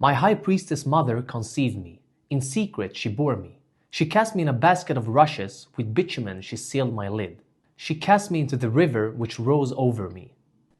My high priestess mother conceived me. In secret she bore me. She cast me in a basket of rushes. With bitumen she sealed my lid. She cast me into the river which rose over me.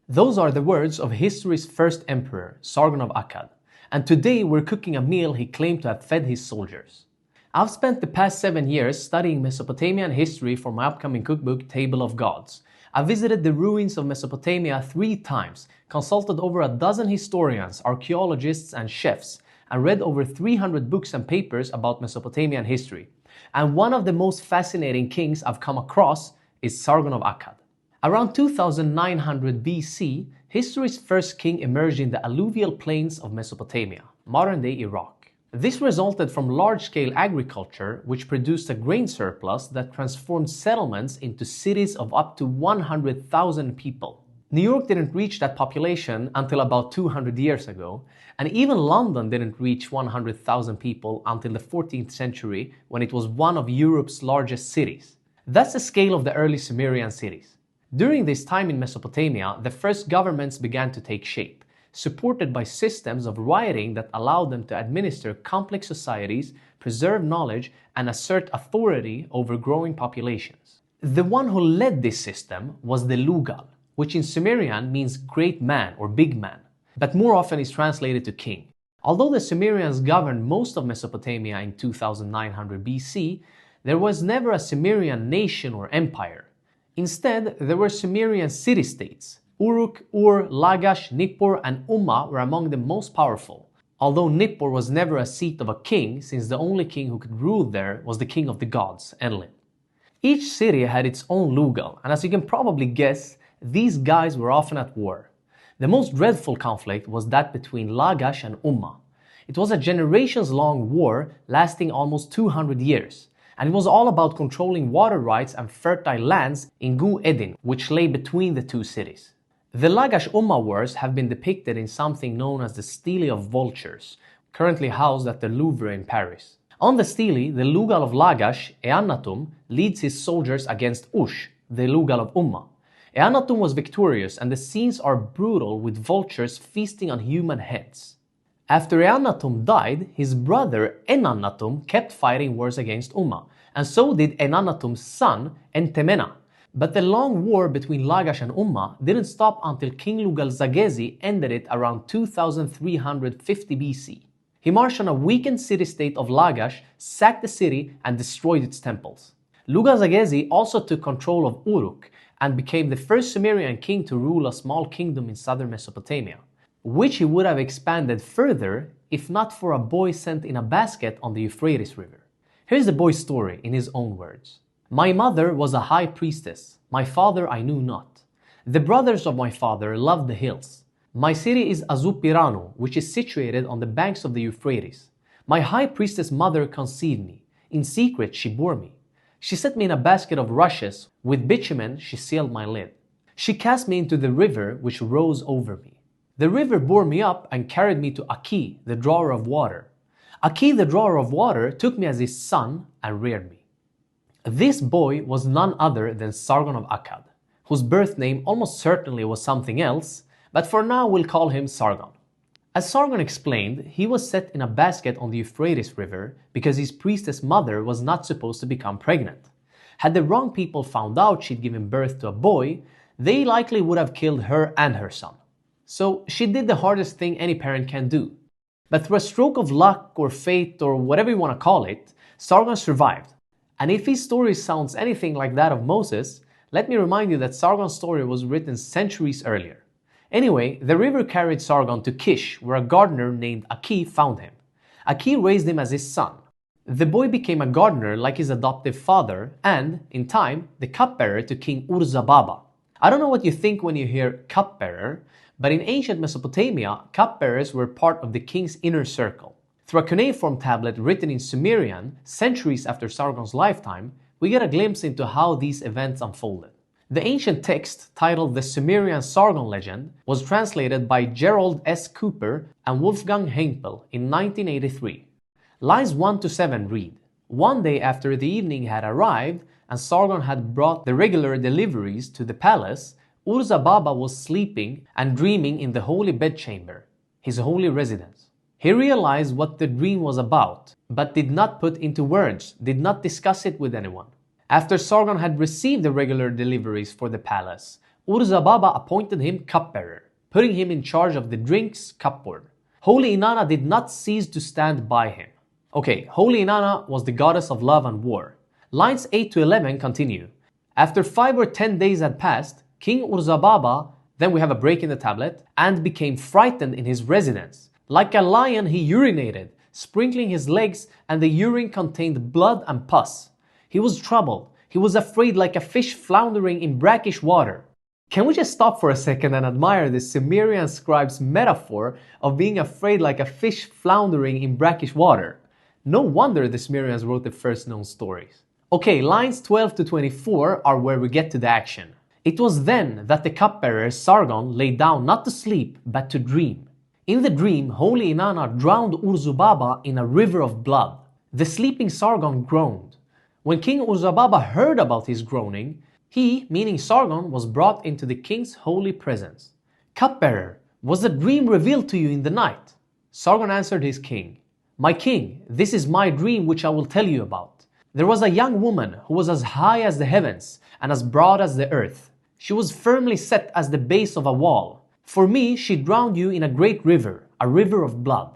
Those are the words of history's first emperor, Sargon of Akkad. And today we're cooking a meal he claimed to have fed his soldiers. I've spent the past 7 years studying Mesopotamian history for my upcoming cookbook, Table of Gods. I visited the ruins of Mesopotamia 3 times, consulted over a dozen historians, archaeologists, and chefs, and read over 300 books and papers about Mesopotamian history. And one of the most fascinating kings I've come across is Sargon of Akkad. Around 2900 BC, history's first king emerged in the alluvial plains of Mesopotamia, modern-day Iraq. This resulted from large-scale agriculture, which produced a grain surplus that transformed settlements into cities of up to 100,000 people. New York didn't reach that population until about 200 years ago, and even London didn't reach 100,000 people until the 14th century, when it was one of Europe's largest cities. That's the scale of the early Sumerian cities. During this time in Mesopotamia, the first governments began to take shape, supported by systems of writing that allowed them to administer complex societies, preserve knowledge, and assert authority over growing populations. The one who led this system was the Lugal, which in Sumerian means great man or big man, but more often is translated to king. Although the Sumerians governed most of Mesopotamia in 2900 BC, there was never a Sumerian nation or empire. Instead, there were Sumerian city-states. Uruk, Ur, Lagash, Nippur, and Umma were among the most powerful, although Nippur was never a seat of a king, since the only king who could rule there was the king of the gods, Enlil. Each city had its own Lugal, and as you can probably guess, these guys were often at war. The most dreadful conflict was that between Lagash and Umma. It was a generations-long war lasting almost 200 years. And it was all about controlling water rights and fertile lands in Gu Edin, which lay between the two cities. The Lagash-Umma wars have been depicted in something known as the Stele of Vultures, currently housed at the Louvre in Paris. On the stele, the Lugal of Lagash, Eannatum, leads his soldiers against Ush, the Lugal of Umma. Eannatum was victorious, and the scenes are brutal, with vultures feasting on human heads. After Eannatum died, his brother Enannatum kept fighting wars against Umma, and so did Enannatum's son Entemena. But the long war between Lagash and Umma didn't stop until King Lugal-Zagezi ended it around 2350 BC. He marched on a weakened city-state of Lagash, sacked the city, and destroyed its temples. Lugal-Zagezi also took control of Uruk and became the first Sumerian king to rule a small kingdom in southern Mesopotamia, which he would have expanded further if not for a boy sent in a basket on the Euphrates River. Here's the boy's story in his own words. My mother was a high priestess. My father I knew not. The brothers of my father loved the hills. My city is Azupiranu, which is situated on the banks of the Euphrates. My high priestess mother conceived me. In secret she bore me. She set me in a basket of rushes. With bitumen she sealed my lid. She cast me into the river which rose over me. The river bore me up and carried me to Akkad, the drawer of water. Akkad, the drawer of water, took me as his son and reared me. This boy was none other than Sargon of Akkad, whose birth name almost certainly was something else, but for now we'll call him Sargon. As Sargon explained, he was set in a basket on the Euphrates River because his priestess mother was not supposed to become pregnant. Had the wrong people found out she'd given birth to a boy, they likely would have killed her and her son. So she did the hardest thing any parent can do. But through a stroke of luck or fate or whatever you want to call it, Sargon survived. And if his story sounds anything like that of Moses, let me remind you that Sargon's story was written centuries earlier. Anyway, the river carried Sargon to Kish, where a gardener named Akkad found him. Akkad raised him as his son. The boy became a gardener like his adoptive father and, in time, the cupbearer to King Ur-Zababa. I don't know what you think when you hear cupbearer, but in ancient Mesopotamia, cupbearers were part of the king's inner circle. Through a cuneiform tablet written in Sumerian, centuries after Sargon's lifetime, we get a glimpse into how these events unfolded. The ancient text, titled The Sumerian Sargon Legend, was translated by Gerald S. Cooper and Wolfgang Hempel in 1983. Lines 1 to 7 read, One day after the evening had arrived, and Sargon had brought the regular deliveries to the palace, Ur-Zababa was sleeping and dreaming in the holy bedchamber, his holy residence. He realized what the dream was about, but did not put into words, did not discuss it with anyone. After Sargon had received the regular deliveries for the palace, Urzababa appointed him cupbearer, putting him in charge of the drinks cupboard. Holy Inanna did not cease to stand by him. Okay, Holy Inanna was the goddess of love and war. Lines 8 to 11 continue. After 5 or 10 days had passed, King Urzababa, then we have a break in the tablet, and became frightened in his residence. Like a lion he urinated, sprinkling his legs, and the urine contained blood and pus. He was troubled. He was afraid like a fish floundering in brackish water. Can we just stop for a second and admire the Sumerian scribe's metaphor of being afraid like a fish floundering in brackish water? No wonder the Sumerians wrote the first known stories. Okay, lines 12 to 24 are where we get to the action. It was then that the cupbearer Sargon lay down not to sleep, but to dream. In the dream, Holy Inanna drowned Urzubaba in a river of blood. The sleeping Sargon groaned. When King Urzubaba heard about his groaning, he, meaning Sargon, was brought into the king's holy presence. Cupbearer, was the dream revealed to you in the night? Sargon answered his king, My king, this is my dream which I will tell you about. There was a young woman who was as high as the heavens and as broad as the earth. She was firmly set as the base of a wall. For me, she drowned you in a great river, a river of blood.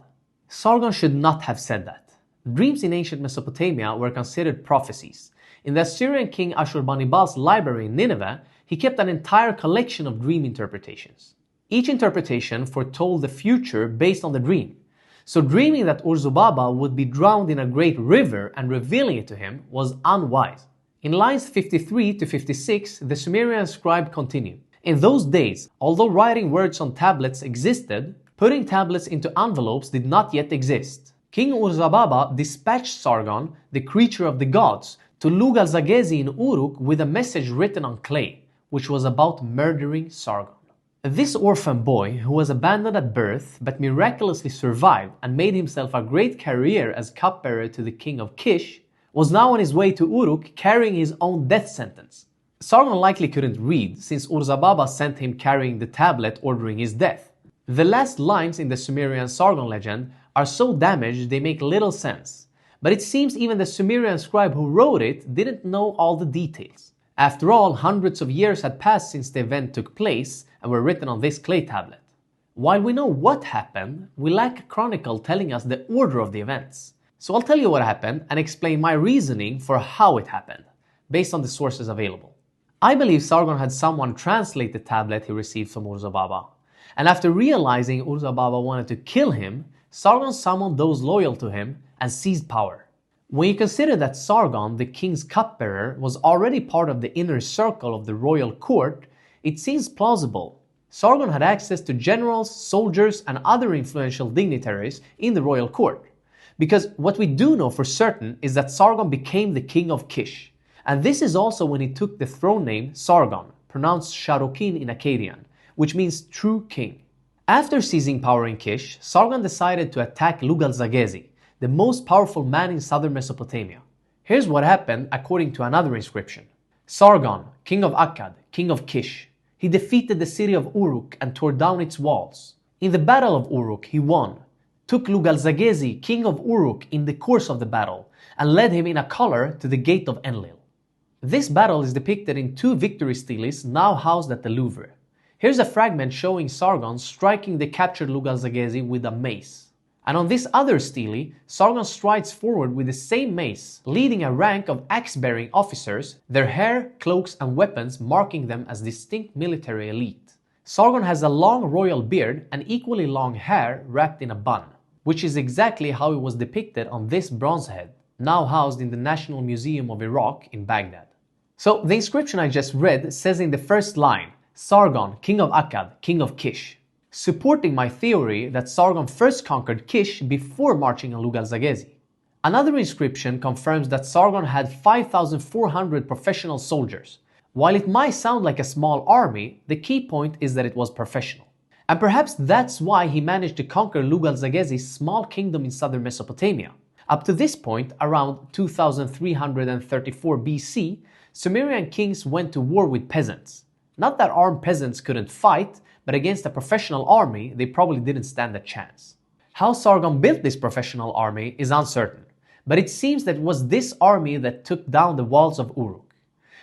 Sargon should not have said that. Dreams in ancient Mesopotamia were considered prophecies. In the Assyrian king Ashurbanibal's library in Nineveh, he kept an entire collection of dream interpretations. Each interpretation foretold the future based on the dream. So dreaming that Urzubaba would be drowned in a great river and revealing it to him was unwise. In lines 53 to 56, the Sumerian scribe continued. In those days, although writing words on tablets existed, putting tablets into envelopes did not yet exist. King Urzubaba dispatched Sargon, the creature of the gods, to Lugal-Zagezi in Uruk with a message written on clay, which was about murdering Sargon. This orphan boy, who was abandoned at birth but miraculously survived and made himself a great career as cupbearer to the king of Kish, was now on his way to Uruk carrying his own death sentence. Sargon likely couldn't read, since Urzubaba sent him carrying the tablet ordering his death. The last lines in the Sumerian Sargon legend are so damaged they make little sense. But it seems even the Sumerian scribe who wrote it didn't know all the details. After all, hundreds of years had passed since the event took place and were written on this clay tablet. While we know what happened, we lack a chronicle telling us the order of the events. So I'll tell you what happened and explain my reasoning for how it happened, based on the sources available. I believe Sargon had someone translate the tablet he received from Urzubaba. And after realizing Urzubaba wanted to kill him, Sargon summoned those loyal to him and seized power. When you consider that Sargon, the king's cupbearer, was already part of the inner circle of the royal court, it seems plausible. Sargon had access to generals, soldiers, and other influential dignitaries in the royal court. Because what we do know for certain is that Sargon became the king of Kish. And this is also when he took the throne name Sargon, pronounced Sharokin in Akkadian, which means true king. After seizing power in Kish, Sargon decided to attack Lugal-Zagezi, the most powerful man in southern Mesopotamia. Here's what happened according to another inscription. Sargon, king of Akkad, king of Kish. He defeated the city of Uruk and tore down its walls. In the battle of Uruk, he won, took Lugal-Zagezi, king of Uruk, in the course of the battle, and led him in a collar to the gate of Enlil. This battle is depicted in 2 victory steles now housed at the Louvre. Here's a fragment showing Sargon striking the captured Lugal-Zagezi with a mace. And on this other stele, Sargon strides forward with the same mace, leading a rank of axe-bearing officers, their hair, cloaks, and weapons marking them as distinct military elite. Sargon has a long royal beard and equally long hair wrapped in a bun, which is exactly how it was depicted on this bronze head, now housed in the National Museum of Iraq in Baghdad. So the inscription I just read says in the first line, Sargon, king of Akkad, king of Kish, supporting my theory that Sargon first conquered Kish before marching on Lugal-Zagezi. Another inscription confirms that Sargon had 5,400 professional soldiers. While it might sound like a small army, the key point is that it was professional. And perhaps that's why he managed to conquer Lugal-Zagezi's small kingdom in southern Mesopotamia. Up to this point, around 2334 BC, Sumerian kings went to war with peasants. Not that armed peasants couldn't fight, but against a professional army, they probably didn't stand a chance. How Sargon built this professional army is uncertain, but it seems that it was this army that took down the walls of Uruk.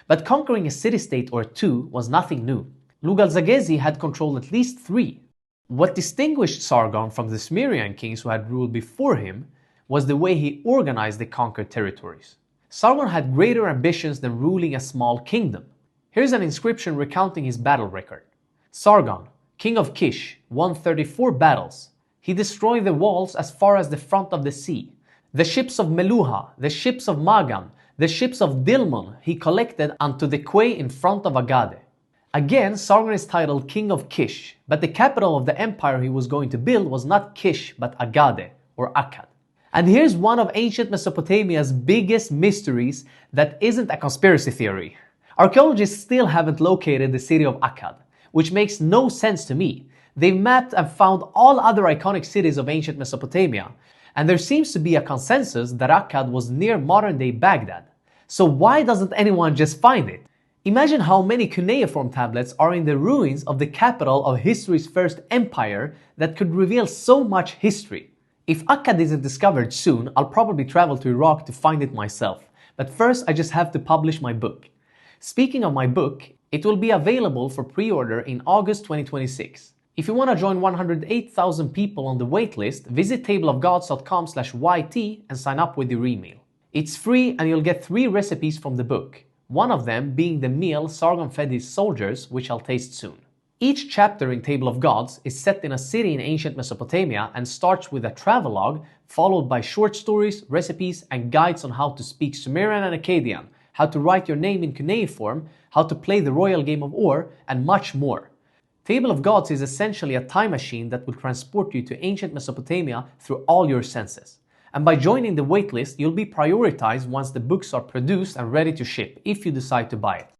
But conquering a city-state or two was nothing new. Lugal-Zagezi had controlled at least 3. What distinguished Sargon from the Sumerian kings who had ruled before him was the way he organized the conquered territories. Sargon had greater ambitions than ruling a small kingdom. Here's an inscription recounting his battle record. Sargon, king of Kish, won 34 battles. He destroyed the walls as far as the front of the sea. The ships of Meluha, the ships of Magan, the ships of Dilmun he collected unto the quay in front of Akkad. Again, Sargon is titled King of Kish, but the capital of the empire he was going to build was not Kish but Akkad or Akkad. And here's one of ancient Mesopotamia's biggest mysteries that isn't a conspiracy theory. Archaeologists still haven't located the city of Akkad, which makes no sense to me. They've mapped and found all other iconic cities of ancient Mesopotamia, and there seems to be a consensus that Akkad was near modern-day Baghdad. So why doesn't anyone just find it? Imagine how many cuneiform tablets are in the ruins of the capital of history's first empire that could reveal so much history. If Akkad isn't discovered soon, I'll probably travel to Iraq to find it myself. But first, I just have to publish my book. Speaking of my book, it will be available for pre-order in August 2026. If you want to join 108,000 people on the waitlist, visit tableofgods.com/YT and sign up with your email. It's free and you'll get 3 recipes from the book, one of them being the meal Sargon fed his soldiers, which I'll taste soon. Each chapter in Table of Gods is set in a city in ancient Mesopotamia and starts with a travelogue, followed by short stories, recipes, and guides on how to speak Sumerian and Akkadian, how to write your name in cuneiform, how to play the royal game of Or, and much more. Table of Gods is essentially a time machine that will transport you to ancient Mesopotamia through all your senses. And by joining the waitlist, you'll be prioritized once the books are produced and ready to ship, if you decide to buy it.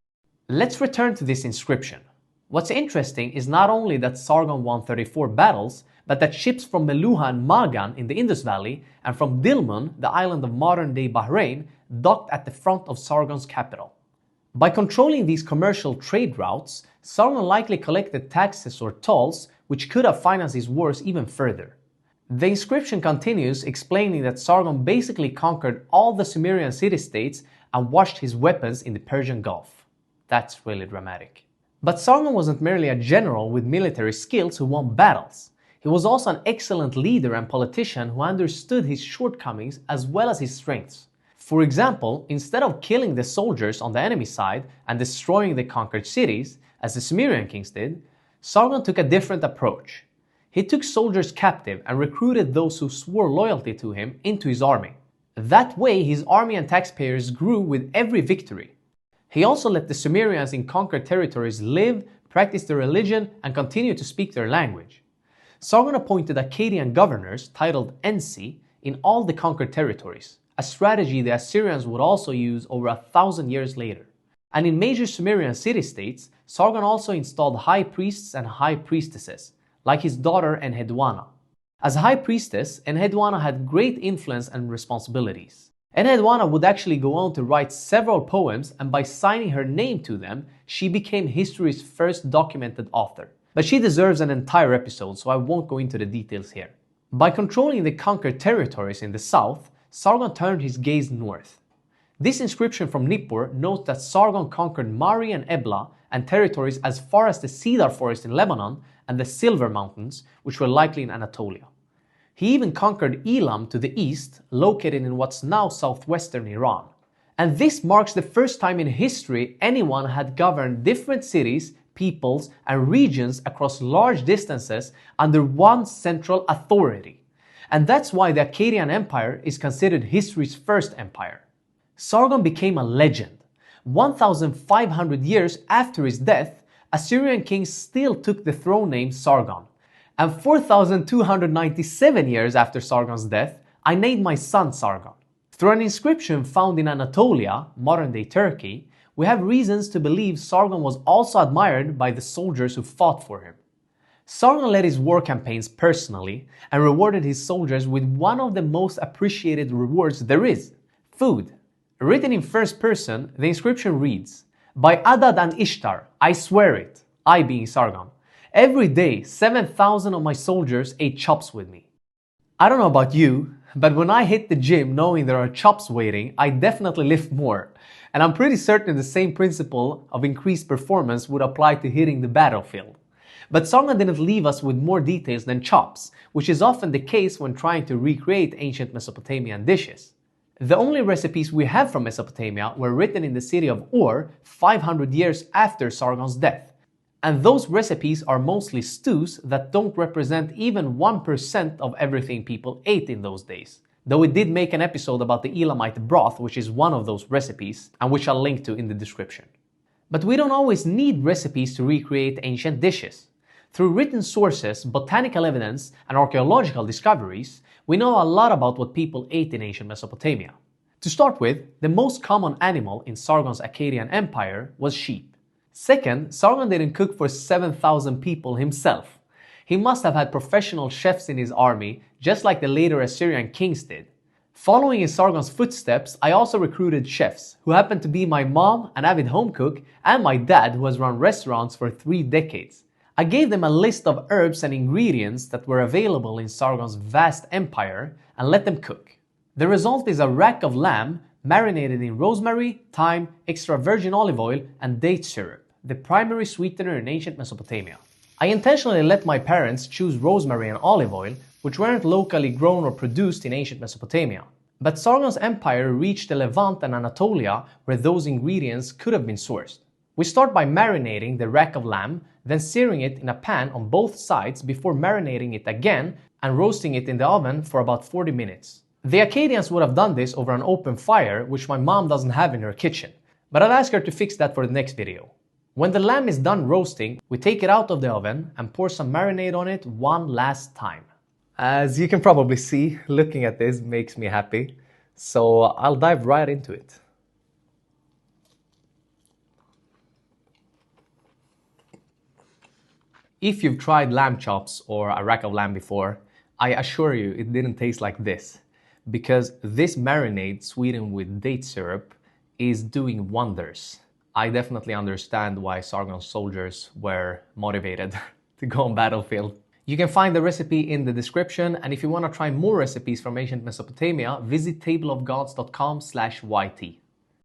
Let's return to this inscription. What's interesting is not only that Sargon won 34 battles, but that ships from Meluha and Magan in the Indus Valley and from Dilmun, the island of modern-day Bahrain, docked at the front of Sargon's capital. By controlling these commercial trade routes, Sargon likely collected taxes or tolls, which could have financed his wars even further. The inscription continues explaining that Sargon basically conquered all the Sumerian city-states and washed his weapons in the Persian Gulf. That's really dramatic. But Sargon wasn't merely a general with military skills who won battles. He was also an excellent leader and politician who understood his shortcomings as well as his strengths. For example, instead of killing the soldiers on the enemy side and destroying the conquered cities, as the Sumerian kings did, Sargon took a different approach. He took soldiers captive and recruited those who swore loyalty to him into his army. That way, his army and taxpayers grew with every victory. He also let the Sumerians in conquered territories live, practice their religion, and continue to speak their language. Sargon appointed Akkadian governors, titled Ensi, in all the conquered territories, a strategy the Assyrians would also use over 1,000 years later. And in major Sumerian city-states, Sargon also installed high priests and high priestesses, like his daughter Enheduanna. As high priestess, Enheduanna had great influence and responsibilities. Enheduanna would actually go on to write several poems, and by signing her name to them, she became history's first documented author. But she deserves an entire episode, so I won't go into the details here. By controlling the conquered territories in the south, Sargon turned his gaze north. This inscription from Nippur notes that Sargon conquered Mari and Ebla and territories as far as the cedar forest in Lebanon and the Silver Mountains, which were likely in Anatolia. He even conquered Elam to the east, located in what's now southwestern Iran. And this marks the first time in history anyone had governed different cities, peoples, and regions across large distances under one central authority. And that's why the Akkadian Empire is considered history's first empire. Sargon became a legend. 1,500 years after his death, Assyrian kings still took the throne name Sargon. And 4,297 years after Sargon's death, I named my son Sargon. Through an inscription found in Anatolia, modern-day Turkey, we have reasons to believe Sargon was also admired by the soldiers who fought for him. Sargon led his war campaigns personally and rewarded his soldiers with one of the most appreciated rewards there is: food. Written in first person, the inscription reads, "By Adad and Ishtar, I swear it," I being Sargon, "every day 7,000 of my soldiers ate chops with me." I don't know about you, but when I hit the gym knowing there are chops waiting, I definitely lift more. And I'm pretty certain the same principle of increased performance would apply to hitting the battlefield. But Sargon didn't leave us with more details than chops, which is often the case when trying to recreate ancient Mesopotamian dishes. The only recipes we have from Mesopotamia were written in the city of Ur 500 years after Sargon's death. And those recipes are mostly stews that don't represent even 1% of everything people ate in those days. Though we did make an episode about the Elamite broth, which is one of those recipes, and which I'll link to in the description. But we don't always need recipes to recreate ancient dishes. Through written sources, botanical evidence, and archaeological discoveries, we know a lot about what people ate in ancient Mesopotamia. To start with, the most common animal in Sargon's Akkadian Empire was sheep. Second, Sargon didn't cook for 7,000 people himself. He must have had professional chefs in his army, just like the later Assyrian kings did. Following in Sargon's footsteps, I also recruited chefs, who happened to be my mom, an avid home cook, and my dad, who has run restaurants for 3 decades. I gave them a list of herbs and ingredients that were available in Sargon's vast empire and let them cook. The result is a rack of lamb marinated in rosemary, thyme, extra virgin olive oil, and date syrup, the primary sweetener in ancient Mesopotamia. I intentionally let my parents choose rosemary and olive oil, which weren't locally grown or produced in ancient Mesopotamia. But Sargon's empire reached the Levant and Anatolia, where those ingredients could have been sourced. We start by marinating the rack of lamb, then searing it in a pan on both sides before marinating it again and roasting it in the oven for about 40 minutes. The Akkadians would have done this over an open fire, which my mom doesn't have in her kitchen, but I'll ask her to fix that for the next video. When the lamb is done roasting, we take it out of the oven and pour some marinade on it one last time. As you can probably see, looking at this makes me happy, so I'll dive right into it. If you've tried lamb chops or a rack of lamb before, I assure you it didn't taste like this, because this marinade sweetened with date syrup is doing wonders. I definitely understand why Sargon's soldiers were motivated to go on battlefield. You can find the recipe in the description, and if you want to try more recipes from ancient Mesopotamia, visit tableofgods.com/YT.